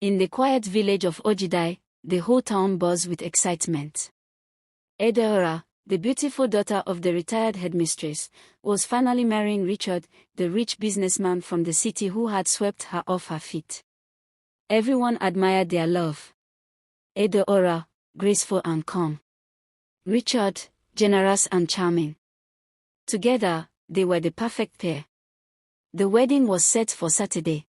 In the quiet village of Ojidai, the whole town buzzed with excitement. Edeora, the beautiful daughter of the retired headmistress, was finally marrying Richard, the rich businessman from the city who had swept her off her feet. Everyone admired their love. Edeora, graceful and calm. Richard, generous and charming. Together, they were the perfect pair. The wedding was set for Saturday.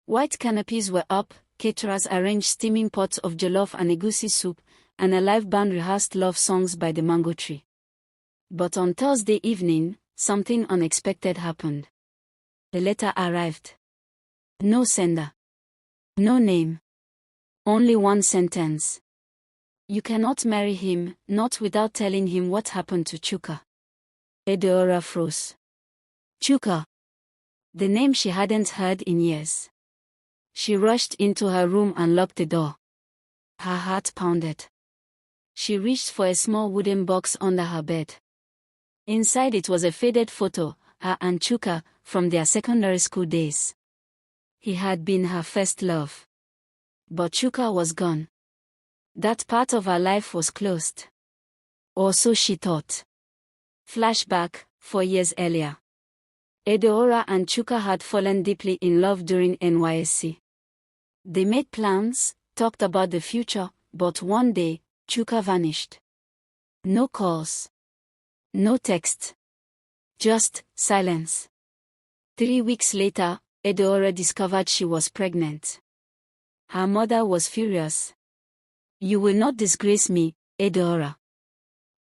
White canopies were up, caterers arranged steaming pots of jollof and egusi soup, and a live band rehearsed love songs by the mango tree. But on Thursday evening, something unexpected happened. The letter arrived. No sender. No name. Only one sentence. You cannot marry him, not without telling him what happened to Chuka. Edeora froze. Chuka. The name she hadn't heard in years. She rushed into her room and locked the door. Her heart pounded. She reached for a small wooden box under her bed. Inside it was a faded photo, her and Chuka, from their secondary school days. He had been her first love. But Chuka was gone. That part of her life was closed. Or so she thought. Flashback, 4 years earlier. Edeora and Chuka had fallen deeply in love during NYSC. They made plans, talked about the future, but one day, Chuka vanished. No calls. No text. Just silence. 3 weeks later, Edeora discovered she was pregnant. Her mother was furious. You will not disgrace me, Edeora.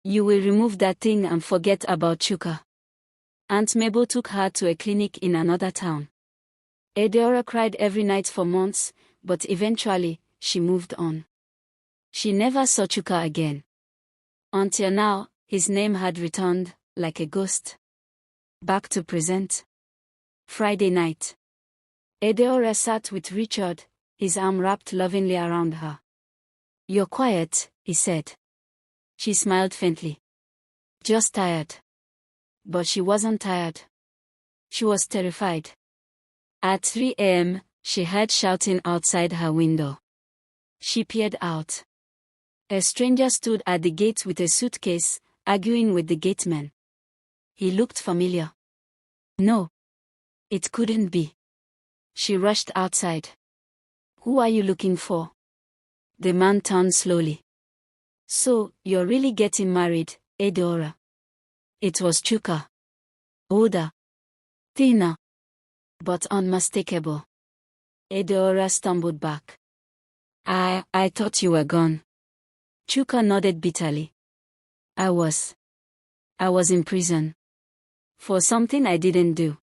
You will remove that thing and forget about Chuka. Aunt Mabel took her to a clinic in another town. Edeora cried every night for months, but eventually, she moved on. She never saw Chuka again. Until now, his name had returned, like a ghost. Back to present. Friday night. Edeora sat with Richard, his arm wrapped lovingly around her. You're quiet, he said. She smiled faintly. Just tired. But she wasn't tired. She was terrified. At 3 a.m., she heard shouting outside her window. She peered out. A stranger stood at the gate with a suitcase, arguing with the gateman. He looked familiar. No. It couldn't be. She rushed outside. Who are you looking for? The man turned slowly. So, you're really getting married, Edeora? It was Chuka. Older. Thinner. But unmistakable. Edeora stumbled back. I thought you were gone. Chuka nodded bitterly. I was in prison. For something I didn't do.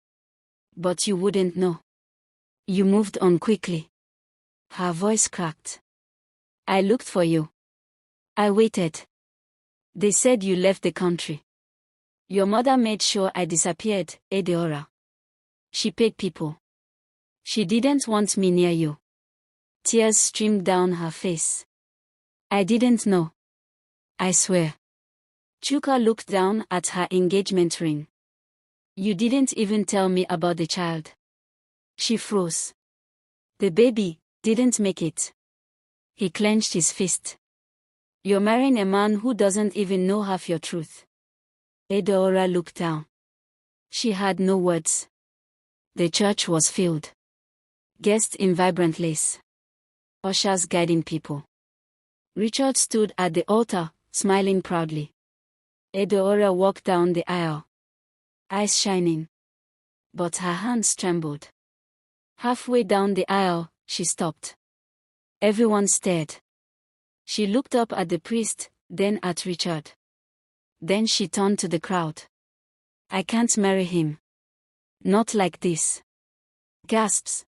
But you wouldn't know. You moved on quickly. Her voice cracked. I looked for you. I waited. They said you left the country. Your mother made sure I disappeared, Edeora. She paid people. She didn't want me near you. Tears streamed down her face. I didn't know. I swear. Chuka looked down at her engagement ring. You didn't even tell me about the child. She froze. The baby didn't make it. He clenched his fist. You're marrying a man who doesn't even know half your truth. Edeora looked down. She had no words. The church was filled. Guests in vibrant lace. Ushers guiding people. Richard stood at the altar, smiling proudly. Edeora walked down the aisle. Eyes shining. But her hands trembled. Halfway down the aisle, she stopped. Everyone stared. She looked up at the priest, then at Richard. Then she turned to the crowd. I can't marry him. Not like this. Gasps.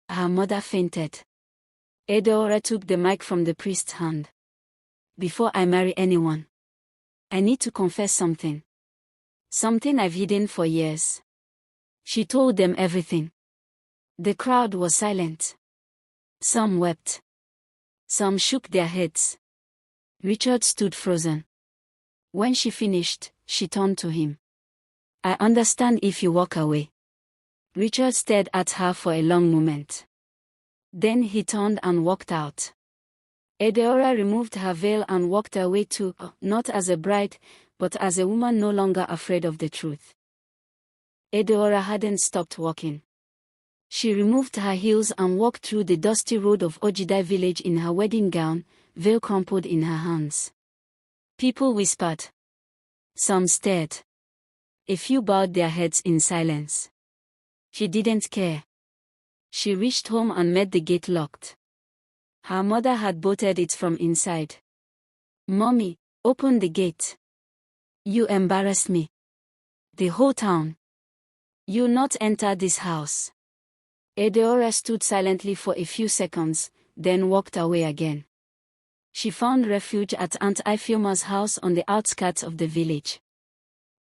Her mother fainted. Edeora took the mic from the priest's hand. Before I marry anyone, I need to confess something. Something I've hidden for years. She told them everything. The crowd was silent. Some wept. Some shook their heads. Richard stood frozen. When she finished, she turned to him. I understand if you walk away. Richard stared at her for a long moment. Then he turned and walked out. Edeora removed her veil and walked away too, not as a bride, but as a woman no longer afraid of the truth. Edeora hadn't stopped walking. She removed her heels and walked through the dusty road of Ojidai village in her wedding gown, veil crumpled in her hands. People whispered. Some stared. A few bowed their heads in silence. She didn't care. She reached home and met the gate locked. Her mother had bolted it from inside. "Mommy, open the gate. You embarrassed me. The whole town. You'll not enter this house." Edeora stood silently for a few seconds, then walked away again. She found refuge at Aunt Ifeoma's house on the outskirts of the village.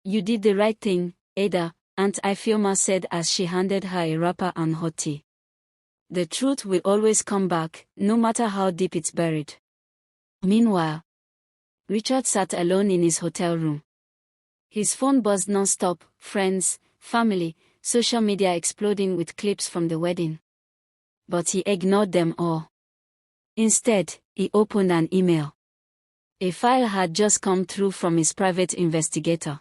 "You did the right thing, Ada," Aunt Ifeoma said as she handed her a wrapper and hot tea. "The truth will always come back, no matter how deep it's buried." Meanwhile, Richard sat alone in his hotel room. His phone buzzed non-stop, friends, family, social media exploding with clips from the wedding. But he ignored them all. Instead, he opened an email. A file had just come through from his private investigator.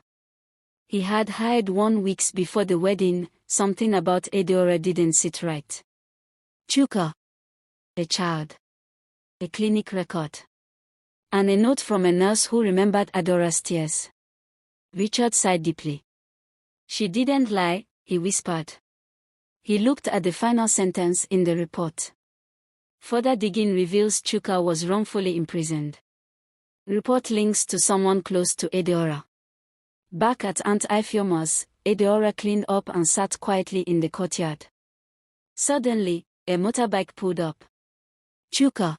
He had hired 1 week before the wedding. Something about Edeora didn't sit right. Chuka. A child. A clinic record. And a note from a nurse who remembered Adora's tears. Richard sighed deeply. "She didn't lie," he whispered. He looked at the final sentence in the report. Further digging reveals Chuka was wrongfully imprisoned. Report links to someone close to Edeora. Back at Aunt Ifeoma's, Edeora cleaned up and sat quietly in the courtyard. Suddenly, a motorbike pulled up. "Chuka,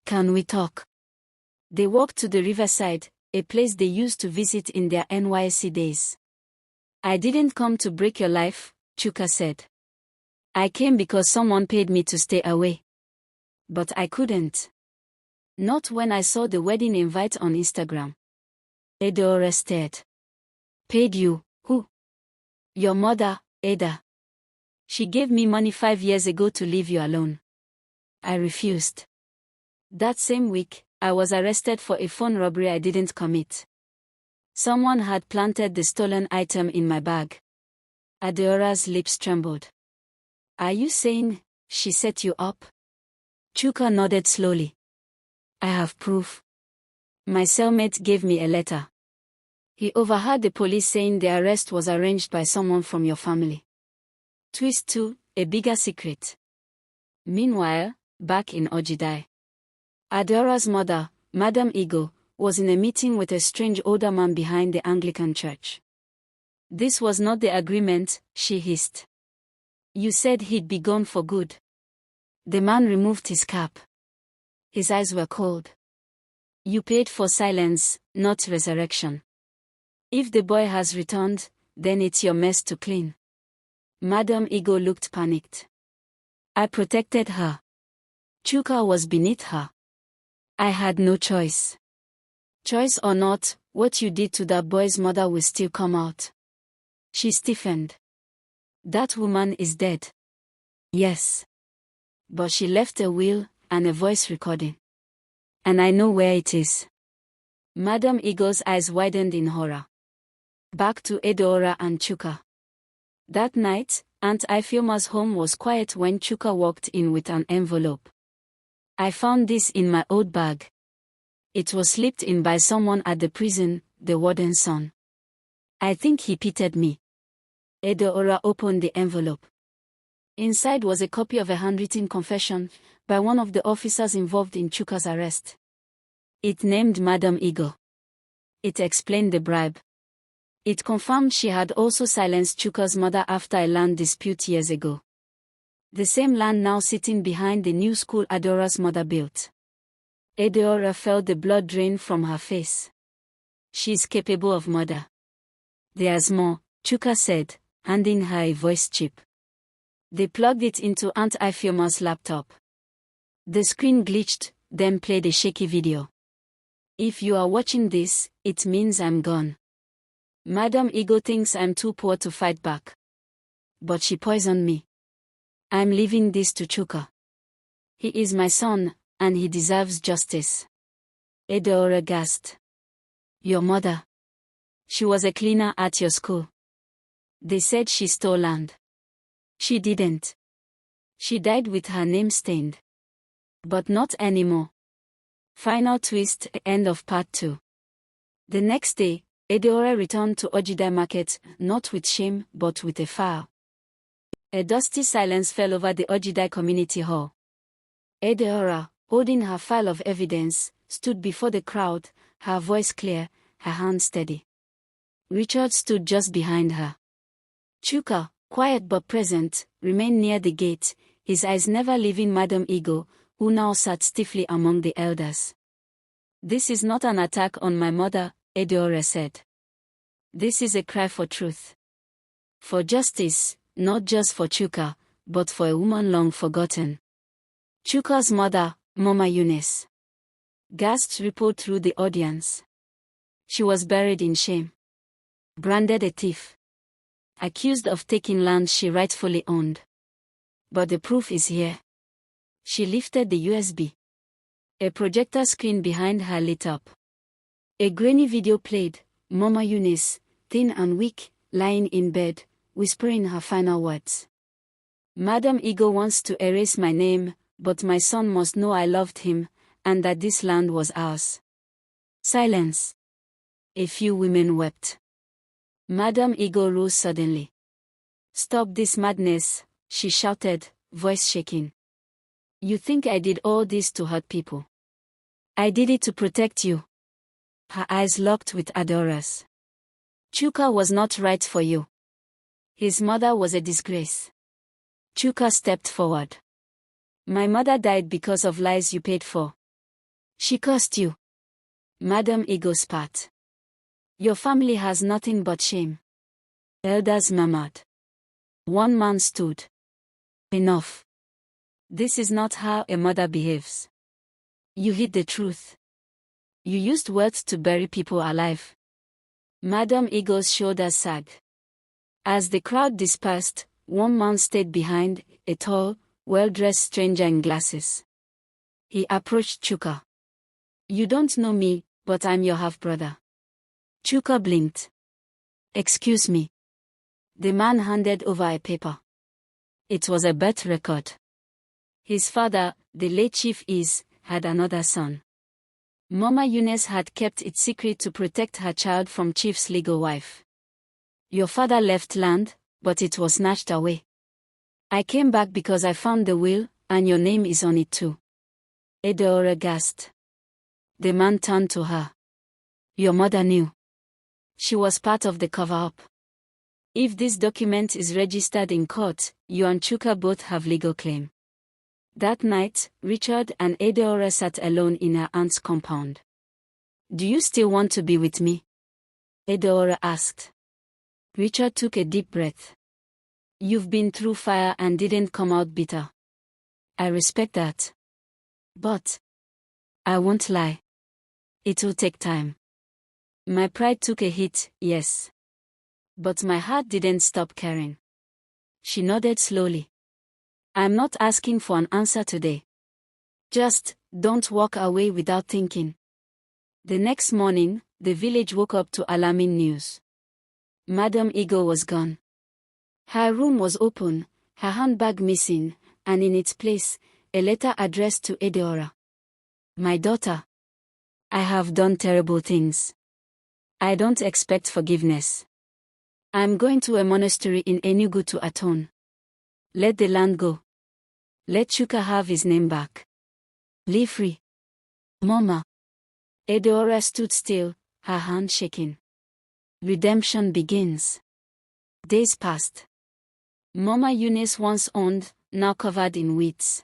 can we talk?" They walked to the riverside, a place they used to visit in their NYC days. "I didn't come to break your life," Chuka said. "I came because someone paid me to stay away. But I couldn't. Not when I saw the wedding invite on Instagram." Edeora stared. "Paid you? Who?" "Your mother, Ada. She gave me money 5 years ago to leave you alone. I refused. That same week, I was arrested for a phone robbery I didn't commit. Someone had planted the stolen item in my bag." Edeora's lips trembled. "Are you saying she set you up?" Chuka nodded slowly. "I have proof. My cellmate gave me a letter. He overheard the police saying the arrest was arranged by someone from your family." Twist 2, a bigger secret. Meanwhile, back in Ojidai. Edeora's mother, Madam Igo, was in a meeting with a strange older man behind the Anglican church. "This was not the agreement," she hissed. "You said he'd be gone for good." The man removed his cap. His eyes were cold. "You paid for silence, not resurrection. If the boy has returned, then it's your mess to clean." Madam Igo looked panicked. "I protected her. Chuka was beneath her. I had no choice. Choice or not, what you did to that boy's mother will still come out." She stiffened. "That woman is dead." "Yes. But she left a will and a voice recording. And I know where it is." Madam Igo's eyes widened in horror. Back to Edeora and Chuka. That night, Aunt Ifeoma's home was quiet when Chuka walked in with an envelope. "I found this in my old bag. It was slipped in by someone at the prison, the warden's son. I think he pitied me." Edeora opened the envelope. Inside was a copy of a handwritten confession by one of the officers involved in Chuka's arrest. It named Madam Igo. It explained the bribe. It confirmed she had also silenced Chuka's mother after a land dispute years ago. The same land now sitting behind the new school Edeora's mother built. Edeora felt the blood drain from her face. She's capable of murder. "There's more," Chuka said, handing her a voice chip. They plugged it into Aunt Ifeoma's laptop. The screen glitched, then played a shaky video. "If you are watching this, it means I'm gone. Madam Igo thinks I'm too poor to fight back. But she poisoned me. I'm leaving this to Chuka. He is my son, and he deserves justice. Edeora gasped. Your mother? She was a cleaner at your school. They said she stole land. She didn't. She died with her name stained. But not anymore. Final twist, end of part 2. The next day, Edeora returned to Ojidai Market, not with shame, but with a file. A dusty silence fell over the Ojidai Community Hall. Edeora, holding her file of evidence, stood before the crowd, her voice clear, her hand steady. Richard stood just behind her. Chuka, quiet but present, remained near the gate, his eyes never leaving Madam Ego, who now sat stiffly among the elders. This is not an attack on my mother, Edeora said. This is a cry for truth. For justice, not just for Chuka, but for a woman long forgotten. Chuka's mother, Mama Eunice. Gasps rippled through the audience. She was buried in shame. Branded a thief. Accused of taking land she rightfully owned. But the proof is here. She lifted the USB. A projector screen behind her lit up. A grainy video played, Mama Eunice, thin and weak, lying in bed, whispering her final words. Madam Ego wants to erase my name, but my son must know I loved him, and that this land was ours. Silence. A few women wept. Madam Ego rose suddenly. Stop this madness, she shouted, voice shaking. You think I did all this to hurt people? I did it to protect you. Her eyes locked with Edeora's. Chuka was not right for you. His mother was a disgrace. Chuka stepped forward. My mother died because of lies you paid for. She cursed you. Madam Ego spat. Your family has nothing but shame. Elders murmured. One man stood. Enough. This is not how a mother behaves. You hid the truth. You used words to bury people alive. Madam Ego's shoulders sagged. As the crowd dispersed, one man stayed behind, a tall, well-dressed stranger in glasses. He approached Chuka. You don't know me, but I'm your half-brother. Chuka blinked. Excuse me. The man handed over a paper. It was a birth record. His father, the late Chief Is, had another son. Mama Eunice had kept it secret to protect her child from Chief's legal wife. Your father left land, but it was snatched away. I came back because I found the will, and your name is on it too. Edeora gasped. The man turned to her. Your mother knew. She was part of the cover-up. If this document is registered in court, you and Chuka both have legal claim. That night, Richard and Edeora sat alone in her aunt's compound. Do you still want to be with me? Edeora asked. Richard took a deep breath. You've been through fire and didn't come out bitter. I respect that. But I won't lie. It'll take time. My pride took a hit, yes. But my heart didn't stop caring. She nodded slowly. I'm not asking for an answer today. Just, don't walk away without thinking. The next morning, the village woke up to alarming news. Madam Ego was gone. Her room was open, her handbag missing, and in its place, a letter addressed to Edeora. My daughter. I have done terrible things. I don't expect forgiveness. I'm going to a monastery in Enugu to atone. Let the land go. Let Chuka have his name back. Live free. Mama. Edeora stood still, her hand shaking. Redemption begins. Days passed. Mama Eunice once owned, now covered in weeds.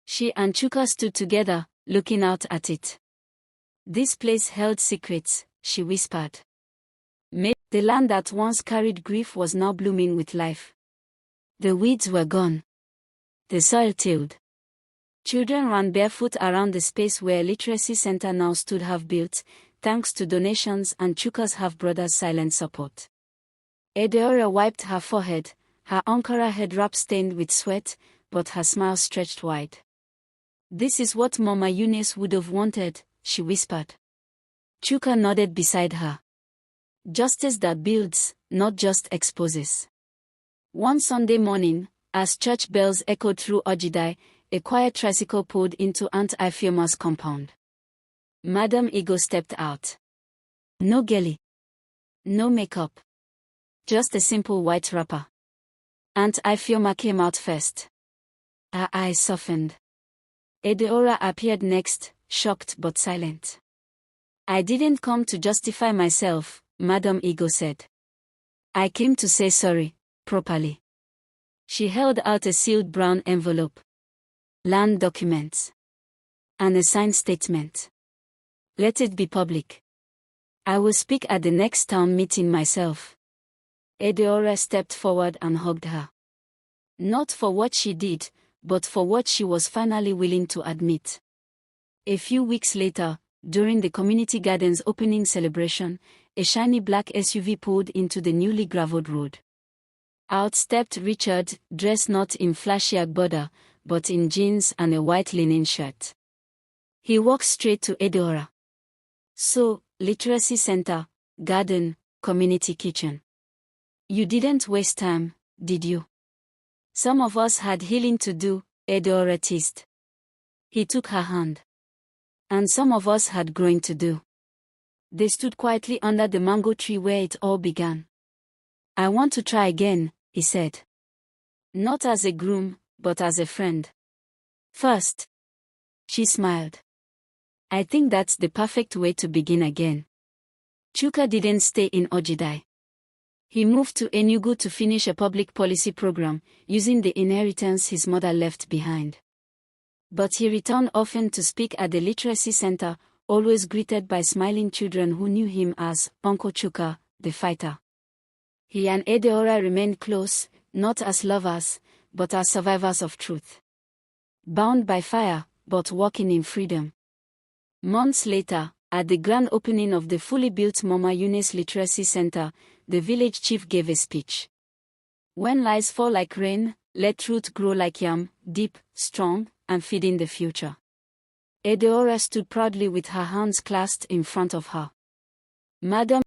She and Chuka stood together, looking out at it. This place held secrets, she whispered. The land that once carried grief was now blooming with life. The weeds were gone. The soil tilled. Children ran barefoot around the space where a literacy center now stood half-built, thanks to donations and Chuka's half-brother's silent support. Edeora wiped her forehead, her Ankara head wrap stained with sweat, but her smile stretched wide. "This is what Mama Eunice would have wanted," she whispered. Chuka nodded beside her. Justice that builds, not just exposes. One Sunday morning, as church bells echoed through Ojidai, a quiet tricycle pulled into Aunt Ifeoma's compound. Madam Ego stepped out. No girlie. No makeup. Just a simple white wrapper. Aunt Ifeoma came out first. Her eyes softened. Edeora appeared next, shocked but silent. "I didn't come to justify myself," Madam Ego said. "I came to say sorry, properly." She held out a sealed brown envelope. "Land documents. And a signed statement. Let it be public. I will speak at the next town meeting myself." Edeora stepped forward and hugged her. Not for what she did, but for what she was finally willing to admit. A few weeks later, during the community garden's opening celebration, a shiny black SUV pulled into the newly graveled road. Out stepped Richard, dressed not in flashy Agbada, but in jeans and a white linen shirt. He walked straight to Edeora. "So, literacy center, garden, community kitchen. You didn't waste time, did you?" "Some of us had healing to do," Edeora teased. He took her hand. "And some of us had growing to do." They stood quietly under the mango tree where it all began. "I want to try again," he said. "Not as a groom, but as a friend. First." She smiled. "I think that's the perfect way to begin again." Chuka didn't stay in Ojidai. He moved to Enugu to finish a public policy program, using the inheritance his mother left behind. But he returned often to speak at the literacy center, always greeted by smiling children who knew him as Uncle Chuka, the fighter. He and Edeora remained close, not as lovers, but as survivors of truth. Bound by fire, but walking in freedom. Months later, at the grand opening of the fully built Mama Eunice Literacy Center, the village chief gave a speech. "When lies fall like rain, let truth grow like yam, deep, strong, and feeding the future." Edeora stood proudly with her hands clasped in front of her. Madam